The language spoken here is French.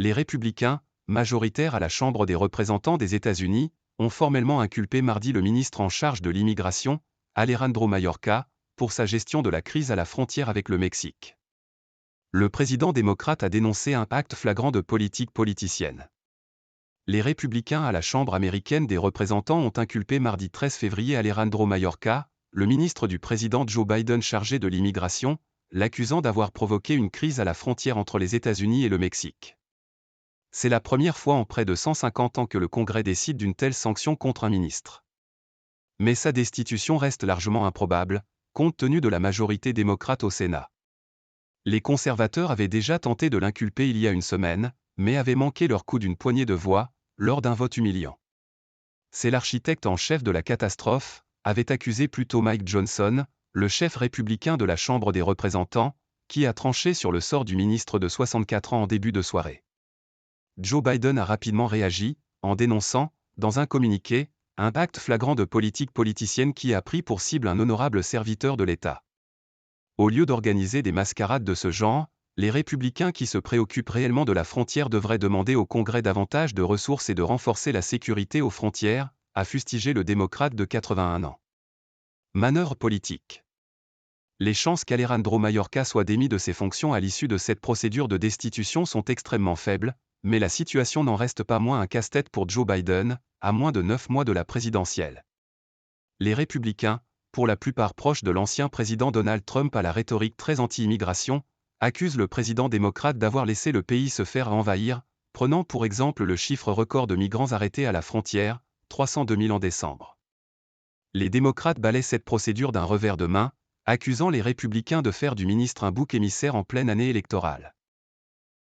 Les républicains, majoritaires à la Chambre des représentants des États-Unis, ont formellement inculpé mardi le ministre en charge de l'immigration, Alejandro Mayorkas, pour sa gestion de la crise à la frontière avec le Mexique. Le président démocrate a dénoncé un acte flagrant de politique politicienne. Les républicains à la Chambre américaine des représentants ont inculpé mardi 13 février Alejandro Mayorkas, le ministre du président Joe Biden chargé de l'immigration, l'accusant d'avoir provoqué une crise à la frontière entre les États-Unis et le Mexique. C'est la première fois en près de 150 ans que le Congrès décide d'une telle sanction contre un ministre. Mais sa destitution reste largement improbable, compte tenu de la majorité démocrate au Sénat. Les conservateurs avaient déjà tenté de l'inculper il y a une semaine, mais avaient manqué leur coup d'une poignée de voix, lors d'un vote humiliant. C'est l'architecte en chef de la catastrophe, avait accusé plutôt Mike Johnson, le chef républicain de la Chambre des représentants, qui a tranché sur le sort du ministre de 64 ans en début de soirée. Joe Biden a rapidement réagi, en dénonçant, dans un communiqué, un acte flagrant de politique politicienne qui a pris pour cible un honorable serviteur de l'État. Au lieu d'organiser des mascarades de ce genre, les républicains qui se préoccupent réellement de la frontière devraient demander au Congrès davantage de ressources et de renforcer la sécurité aux frontières, a fustigé le démocrate de 81 ans. Manœuvre politique. Les chances qu'Alejandro Mayorkas soit démis de ses fonctions à l'issue de cette procédure de destitution sont extrêmement faibles, mais la situation n'en reste pas moins un casse-tête pour Joe Biden, à moins de 9 mois de la présidentielle. Les républicains, pour la plupart proches de l'ancien président Donald Trump à la rhétorique très anti-immigration, accusent le président démocrate d'avoir laissé le pays se faire envahir, prenant pour exemple le chiffre record de migrants arrêtés à la frontière, 302 000 en décembre. Les démocrates balaient cette procédure d'un revers de main, accusant les républicains de faire du ministre un bouc émissaire en pleine année électorale.